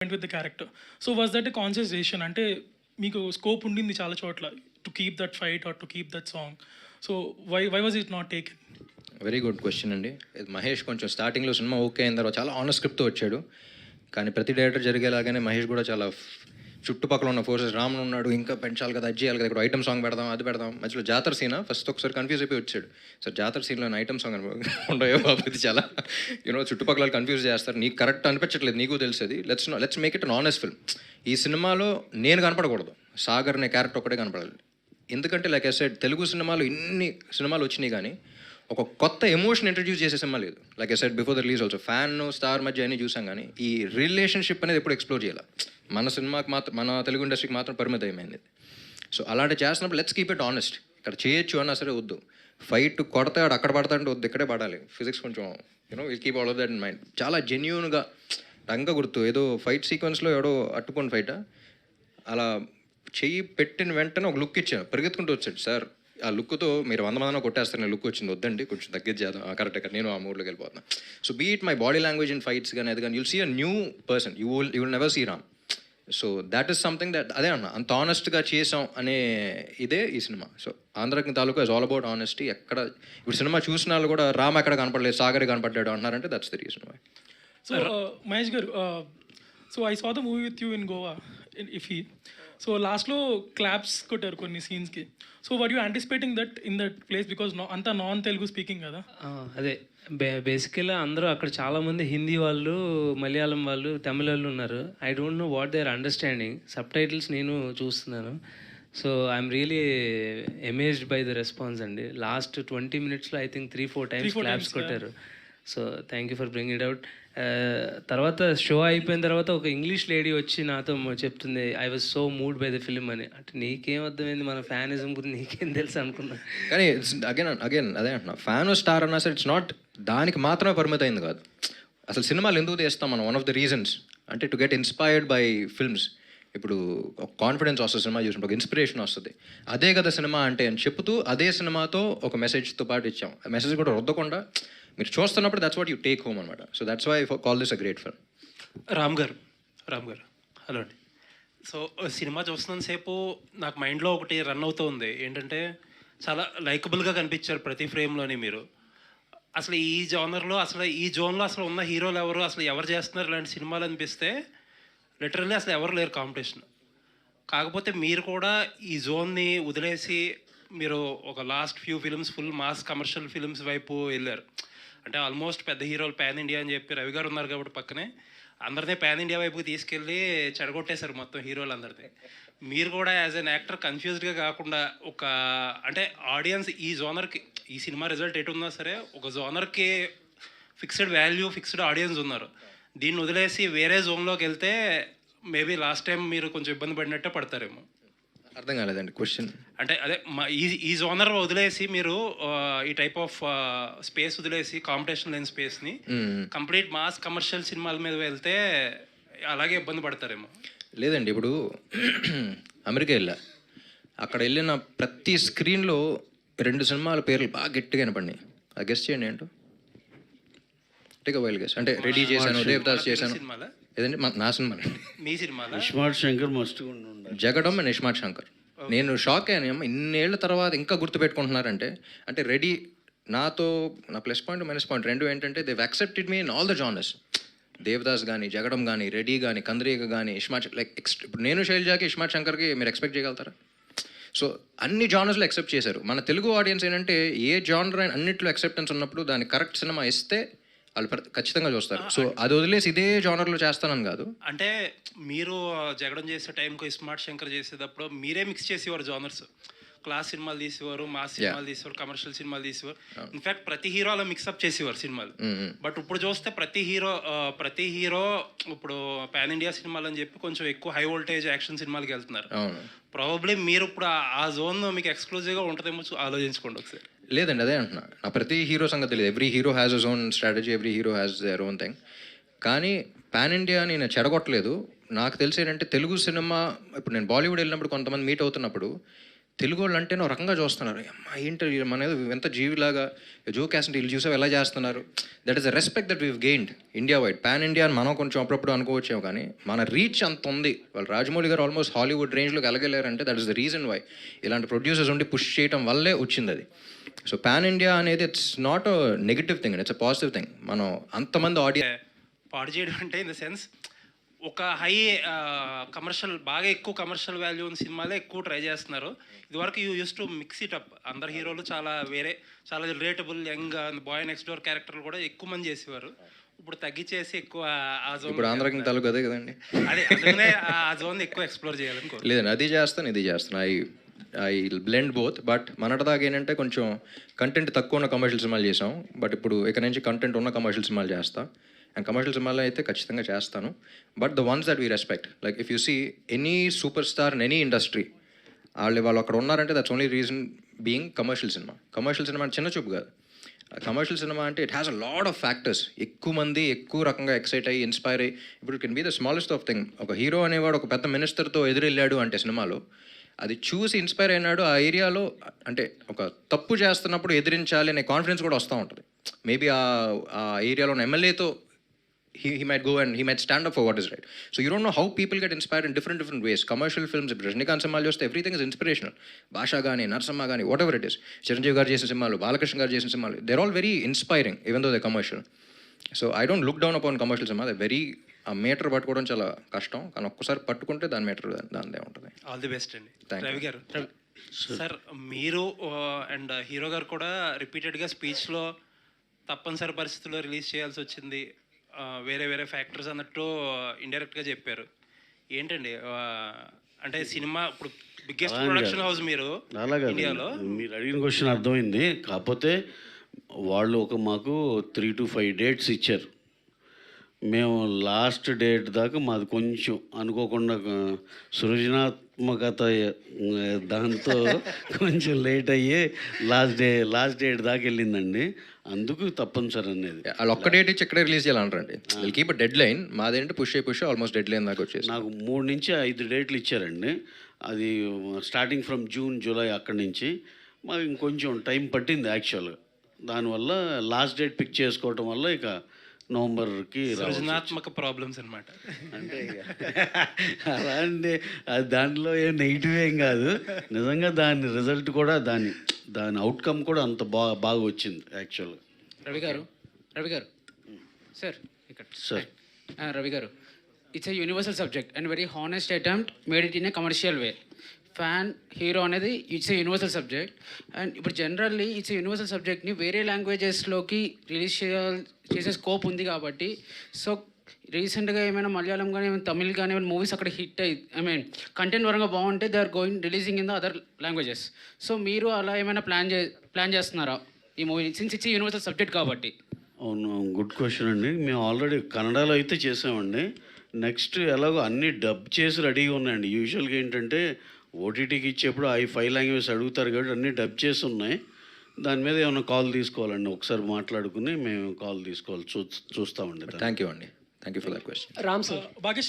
went with the character. So was that a conscious decision? అంటే మీకు scope ఉండింది చాలా చోట్ల to keep that fight or to keep that song. So why was it not taken? Very good question అండి. ఇది మహేష్ కొంచెం స్టార్టింగ్లో cinema okay అయిన తర్వాత చాలా ఆనెస్ట్ స్క్రిప్ట్తో వచ్చాడు. కానీ ప్రతి డైరెక్టర్ జరిగేలాగానే మహేష్ కూడా చాలా చుట్టుపక్కల ఉన్న ఫోర్సెస్ రామ్ ఉన్నాడు, ఇంకా పెంచాలి కదా, అది చేయాలి కదా, ఇక్కడ ఐటమ్ సాంగ్ పెడదాం, అది పెడదాం. మధ్యలో జాతర సీన్ ఫస్ట్ ఒకసారి కన్ఫ్యూజ్ అయిపోయి వచ్చాడు. సార్ జాతర సీన్లో ఐటమ్ సాంగ్ ఉండయో బాబు, ఇది చాలా చుట్టుపక్కల కన్ఫ్యూజ్ చేస్తారు, నీకు కరెక్ట్ అనిపించట్లేదు, నీకు తెలిసేది. Let's make it an honest film. ఈ సినిమాలో నేను కనపడకూడదు, సాగర్ అనే క్యారెక్టర్ ఒకటే కనపడాలి. ఎందుకంటే లైక్ ఐ సెడ్, తెలుగు సినిమాలు ఇన్ని సినిమాలు వచ్చినాయి కానీ ఒక కొత్త ఎమోషన్ ఇంట్రడ్యూస్ చేసే సినిమా లేదు. Like I said before the release also, fan star మధ్య అన్ని చూసాం కానీ ఈ రిలేషన్షిప్ అనేది ఎప్పుడు ఎక్స్ప్లోర్ చేయాలి. మన సినిమాకి మాత్రం, మన తెలుగు ఇండస్ట్రీకి మాత్రం పరిమితమైంది. సో అలాంటి చేస్తున్నప్పుడు లెట్స్ కీప్ ఇట్ ఆనెస్ట్. ఇక్కడ చేయొచ్చు అన్నా సరే వద్దు, ఫైట్ కొడతాడు అక్కడ పడతాడంటే వద్దు, ఇక్కడే పడాలి. ఫిజిక్స్ కొంచెం will keep all of that in mind. చాలా జెన్యూన్గా రంగ గుర్తు ఏదో ఫైట్ సీక్వెన్స్లో ఎవడో అట్టుకొని ఫైట్ అలా చెయ్యి పెట్టిన వెంటనే ఒక లుక్ ఇచ్చాను, పరిగెత్తుకుంటూ వచ్చాడు. సార్ ఆ లుక్తో మీరు 100 మందిలో కొట్టేస్తారు, నేను లుక్ వచ్చింది, వద్దండి కొంచెం తగ్గించేద్దాం, కరెక్ట్గా నేను ఆ మూడ్లోకి వెళ్ళిపోతున్నాను. So be it my body language in fights కానీ అది కానీ you'll see a new person, you will never see Ram. So that is something that, అదే అన్న అంత ఆనెస్ట్గా చేసాం అనే ఇదే ఈ సినిమా. సో ఆంధ్రకి తాలూకా ఇస్ ఆల్ అబౌట్ ఆనెస్టీ. ఎక్కడ ఇప్పుడు సినిమా చూసిన వాళ్ళు కూడా రామ్ ఎక్కడ కనపడలేదు, సాగర్ కనపడ్డాడు అంటున్నారంటే that's the reason why. So Mahesh garu, so I saw the movie with you in Goa in IFFI. So లాస్ట్లో క్లాప్స్ కొట్టారు కొన్ని సీన్స్కి. So were you anticipating that in that place? Because అంతా నాన్ తెలుగు స్పీకింగ్ కదా. అదే బేసికల్గా అందరూ అక్కడ చాలామంది హిందీ వాళ్ళు, మలయాళం వాళ్ళు, తమిళ వాళ్ళు ఉన్నారు. I don't know what they are understanding. Subtitles నేను చూస్తున్నాను. So I'm really amazed by the response అండి. లాస్ట్ 20 minutesలో ఐ థింక్ 3-4 times క్లాప్స్ కొట్టారు. So thank you for bring it out. తర్వాత షో అయిపోయిన తర్వాత ఒక ఇంగ్లీష్ లేడీ వచ్చి నాతో చెప్తుంది, I was so moved by the film అని. అంటే నీకేం అర్థమైంది మన ఫ్యానిజం గురించి, నీకేం తెలుసు అనుకున్నా. కానీ అగైన్ అదే అంటున్నా, ఫ్యాన్ స్టార్ అన్నా సరే ఇట్స్ నాట్ దానికి మాత్రమే పరిమితం అయింది కాదు. అసలు సినిమాలు ఎందుకు తీస్తాం మనం? వన్ ఆఫ్ ద రీజన్స్ అంటే to get inspired by films. ఇప్పుడు ఒక కాన్ఫిడెన్స్ వస్తుంది సినిమా చూసినప్పుడు, ఒక ఇన్స్పిరేషన్ వస్తుంది. అదే కదా సినిమా అంటే అని చెప్తూ అదే సినిమాతో ఒక మెసేజ్తో పాటు ఇచ్చాం. ఆ మెసేజ్ కూడా రుద్దకుండా మీరు చూస్తున్నప్పుడు that's what you take home అనమాట. So that's why I call this a great film. Ram garu hello అండి. సో సినిమా చూస్తున్నంతసేపు నాకు మైండ్లో ఒకటి రన్ అవుతూ ఉంది. ఏంటంటే చాలా లైకబుల్గా కనిపించారు ప్రతి ఫ్రేమ్లోని మీరు. అసలు ఈ జోనర్లో, అసలు ఈ జోన్లో అసలు ఉన్న హీరోలు ఎవరు, అసలు ఎవరు చేస్తున్నారు ఇలాంటి సినిమాలు అనిపిస్తే లిటరల్లీ అసలు ఎవరు లేరు కాంపిటీషన్. కాకపోతే మీరు కూడా ఈ జోన్ని వదిలేసి మీరు ఒక last few films full mass commercial films వైపు వెళ్ళారు. అంటే ఆల్మోస్ట్ పెద్ద హీరోలు పాన్ ఇండియా అని చెప్పి రవి గారు ఉన్నారు కాబట్టి పక్కనే అందరినీ పాన్ ఇండియా వైపుకి తీసుకెళ్ళి చెడగొట్టేశారు మొత్తం హీరోలు అందరినీ. మీరు కూడా యాజ్ అన్ యాక్టర్ కన్ఫ్యూజ్డ్గా కాకుండా ఒక అంటే ఆడియన్స్ ఈ జోనర్కి, ఈ సినిమా రిజల్ట్ ఎటు ఉన్నా సరే ఒక జోనర్కి ఫిక్స్డ్ వాల్యూ, ఫిక్స్డ్ ఆడియన్స్ ఉన్నారు. దీన్ని వదిలేసి వేరే జోన్లోకి వెళ్తే మేబీ లాస్ట్ టైం మీరు కొంచెం ఇబ్బంది పడినట్టే పడతారేమో. అర్థం కాలేదండి క్వశ్చన్. అంటే అదే ఈ జోనర్ వదిలేసి మీరు ఈ టైప్ ఆఫ్ స్పేస్ వదిలేసి కాంపిటీషన్ లేని స్పేస్ని కంప్లీట్ మాస్ కమర్షియల్ సినిమాల మీద వెళ్తే అలాగే ఇబ్బంది పడతారేమో. లేదండి, ఇప్పుడు అమెరికా వెళ్ళా, అక్కడ వెళ్ళిన ప్రతి స్క్రీన్లో 2 సినిమాల పేర్లు బాగా గట్టిగా వినపడినాయి. అది గెస్ట్ చేయండి ఏంటో. వైల్డ్ గెస్ట్ అంటే రెడీ చేశాను, దేవదాస్ చేశాను. ఏదండి నా సినిమా, మీ సినిమా ఇస్మార్ట్ శంకర్ మస్ట్ జగడం అండ్ ఇస్మార్ట్ శంకర్. నేను షాక్ అయ్యాను, ఇన్నేళ్ల తర్వాత ఇంకా గుర్తుపెట్టుకుంటున్నారంటే. అంటే రెడీ నాతో నా ప్లస్ పాయింట్ మైనస్ పాయింట్ రెండు ఏంటంటే they accepted me in all the genres. Devdas కానీ, జగడం కానీ, రెడీ కానీ, కంద్రీక కానీ, ఇస్మార్ట్ లైక్ ఇప్పుడు నేను శైలజాకి, ఇస్మార్ట్ శంకర్కి మీరు ఎక్స్పెక్ట్ చేయగలుగుతారా? సో అన్ని జానర్స్లో యాక్సెప్ట్ చేశారు. మన తెలుగు ఆడియన్స్ ఏంటంటే ఏ జానర్ అయినా అన్నింటిలో యాక్సెప్టెన్స్ ఉన్నప్పుడు దాని కరెక్ట్ సినిమా ఇస్తే వాళ్ళు ఖచ్చితంగా చూస్తారు. సో అది వదిలేసి ఇదే జానర్లో చేస్తానని కాదు. అంటే మీరు జగడం చేసే టైంకు ఇస్మార్ట్ శంకర్ చేసేటప్పుడు మీరే మిక్స్ చేసేవారు జానర్స్. క్లాస్ సినిమాలు తీసేవారు, మాస్ సినిమాలు తీసేవారు, కమర్షియల్ సినిమాలు తీసేవారు. ఇన్ఫాక్ట్ ప్రతి హీరో అలా మిక్సప్ చేసేవారు సినిమాలు. బట్ ఇప్పుడు చూస్తే ప్రతి హీరో ఇప్పుడు పాన్ ఇండియా సినిమాలు అని చెప్పి కొంచెం ఎక్కువ హై వోల్టేజ్ యాక్షన్ సినిమాలకి వెళ్తున్నారు. ప్రాబబ్లీ మీరు ఇప్పుడు ఆ జోన్ మీకు ఎక్స్క్లూజివ్గా ఉంటుందేమో ఆలోచించుకోండి ఒకసారి. లేదండి, అదే అంటున్నా, నా ప్రతి హీరో సంగతి తెలియదు. Every hero has his own strategy, every hero has their own thing. కానీ పాన్ ఇండియా నేను చెడగొట్టలేదు. నాకు తెలిసి ఏంటంటే తెలుగు సినిమా, ఇప్పుడు నేను బాలీవుడ్ వెళ్ళినప్పుడు కొంతమంది మీట్ అవుతున్నప్పుడు తెలుగు వాళ్ళు అంటేనే ఒక రకంగా చూస్తున్నారు. అమ్మా ఏంటి మన ఎంత జీవిలాగా జోక్ వేస్తుంటే వీళ్ళు చూసావు ఎలా చేస్తున్నారు. That is the respect that weave gained India wide. Pan India అని మనం కొంచెం అప్పుడప్పుడు అనుకోవచ్చేమో, కానీ మన రీచ్ అంత ఉంది. వాళ్ళు రాజమౌళి గారు ఆల్మోస్ట్ హాలీవుడ్ రేంజ్లోకి వెళ్ళగలేరంటే that is the reason why. ఇలాంటి ప్రొడ్యూసర్స్ ఉండి పుష్ చేయడం వల్లే వచ్చింది అది. సో పాన్ ఇండియా అనేది it's not a negative thing, it's a positive thing. మనం అంతమంది ఆడియన్స్ పాడు చేయడం అంటే ఇన్ ద సెన్స్ ఒక హై కమర్షియల్, బాగా ఎక్కువ కమర్షియల్ వాల్యూ ఉన్న సినిమాలే ఎక్కువ ట్రై చేస్తున్నారు. ఇదివరకు use to mix it up. అందరు హీరోలు చాలా చాలా relatable young boy next door క్యారెక్టర్లు కూడా ఎక్కువ మంది చేసేవారు. ఇప్పుడు తగ్గించేసి ఎక్కువ ఆ జోన్, ఇప్పుడు ఆంధ్రాకి తాలూకు అదే కదండి. అదే అందుకనే ఆ జోన్ ఎక్కువ ఎక్స్ప్లోర్ చేయాలనుకో. లేదండి, అది చేస్తాను ఇది చేస్తాను. I blend both. బట్ మనటిదాకా ఏంటంటే కొంచెం కంటెంట్ తక్కువ ఉన్న కమర్షియల్ సినిమాలు చేసాం. బట్ ఇప్పుడు ఇక్కడ నుంచి కంటెంట్ ఉన్న కమర్షియల్ సినిమాలు చేస్తా. అండ్ కమర్షియల్ సినిమాలు అయితే ఖచ్చితంగా చేస్తాను. But the ones that we respect, like if you see any super star in any industry, వాళ్ళు అక్కడ ఉన్నారంటే that's only reason being commercial cinema. Commercial cinema అంటే చిన్న చూపు కాదు. కమర్షియల్ సినిమా అంటే it has a lot of factors. ఎక్కువ మంది ఎక్కువ రకంగా ఎక్సైట్ అయ్యి ఇన్స్పైర్ అయ్యి, ఇప్పుడు it can be the smallest of thing. ఒక హీరో అనేవాడు ఒక పెద్ద మినిస్టర్తో ఎదురెళ్ళాడు అంటే సినిమాలో, అది చూసి ఇన్స్పైర్ అయినాడు. ఆ ఏరియాలో అంటే ఒక తప్పు చేస్తున్నప్పుడు ఎదిరించాలి అనే కాన్ఫిడెన్స్ కూడా వస్తూ ఉంటుంది. మేబీ ఆ ఏరియాలో ఉన్న ఎమ్మెల్యేతో he might go and he might stand up for what is right. So you don't know how people get inspired in different ways. Commercial films, Rajinikanth సినిమాలు చూస్తే everything is inspirational. భాషా కానీ, నరసింహ కానీ, whatever it is. చిరంజీవి గారు చేసిన సినిమాలు, బాలకృష్ణ గారు చేసిన సినిమాలు, they're all very inspiring even though they're commercial. So I don't look down upon commercial cinema. They're very ఆ మీటర్ పట్టుకోవడం చాలా కష్టం, కానీ ఒక్కసారి పట్టుకుంటే దాని మీటర్ దానిదే ఉంటుంది. ఆల్ ది బెస్ట్ అండి. Thank you. రవి గారు, సార్ మీరు అండ్ హీరో గారు కూడా రిపీటెడ్గా స్పీచ్లో తప్పనిసరి పరిస్థితుల్లో రిలీజ్ చేయాల్సి వచ్చింది, వేరే ఫ్యాక్టర్స్ అన్నట్టు ఇండైరెక్ట్గా చెప్పారు. ఏంటండి అంటే సినిమా ఇప్పుడు బిగ్గెస్ట్ ప్రొడక్షన్ హౌస్ మీరు ఇండియాలో. మీరు అడిగిన క్వశ్చన్ అర్థమైంది. కాకపోతే వాళ్ళు మాకు 3 to 5 డేట్స్ ఇచ్చారు. మేము లాస్ట్ డేట్ దాకా మాది కొంచెం అనుకోకుండా సృజనాత్మకత దాంతో కొంచెం లేట్ అయ్యి లాస్ట్ డేట్ దాకా వెళ్ళిందండి. అందుకు తప్పనిసరి అనేది. వాళ్ళు ఒక్క డేట్ ఇచ్చి ఎక్కడ రిలీజ్ చేయాలంటారండి. వీళ్ళు keep deadline push almost deadline దాకా వచ్చేసి నాకు 3 నుంచి 5 డేట్లు ఇచ్చారండి. అది స్టార్టింగ్ ఫ్రమ్ జూన్, జూలై అక్కడి నుంచి మాకు ఇంకొంచెం టైం పట్టింది యాక్చువల్గా. దానివల్ల లాస్ట్ డేట్ పిక్ చేసుకోవటం వల్ల ఇక నవంబర్కి సృజనాత్మక ప్రాబ్లమ్స్ అనమాట. అంటే అలా అంటే అది దాంట్లో ఏం నెగిటివ్ ఏం కాదు. నిజంగా దాని రిజల్ట్ కూడా దాని అవుట్కమ్ కూడా అంత బాగా వచ్చింది యాక్చువల్గా. రవి గారు సార్ ఇక్కడ sir Ravi garu, it's a universal subject and very honest attempt made it in a commercial way. Fan hero అనేది it's a universal subject. And ఇప్పుడు జనరల్లీ ఇట్స్ ఏ యూనివర్సల్ సబ్జెక్ట్ని వేరే లాంగ్వేజెస్లోకి రిలీజ్ చేసే స్కోప్ ఉంది కాబట్టి, సో రీసెంట్గా ఏమైనా మలయాళం కానీ ఏమైనా తమిళ్ కానీ ఏమైనా మూవీస్ అక్కడ హిట్ అయ్యి కంటెంట్ పరంగా బాగుంటే they are going releasing in the other languages. So మీరు అలా ఏమైనా ప్లాన్ చేస్తున్నారా ఈ movie, since it's universal subject కాబట్టి? అవును, గుడ్ క్వశ్చన్ అండి. మేము ఆల్రెడీ కన్నడలో అయితే చేసామండి. నెక్స్ట్ ఎలాగో అన్నీ డబ్ చేసి రెడీగా ఉన్నాయండి. యూజువల్గా ఏంటంటే ఓటీటీకి ఇచ్చేప్పుడు 5 లాంగ్వేజ్ అడుగుతారు కాబట్టి అన్నీ డబ్ చేసి ఉన్నాయి. దాని మీద ఏమైనా కాల్ తీసుకోవాలండి, ఒకసారి మాట్లాడుకుని మేము కాల్ తీసుకోవాలి, చూస్తామండి. థ్యాంక్ యూ అండి. Thank you for that question. Bhagyashree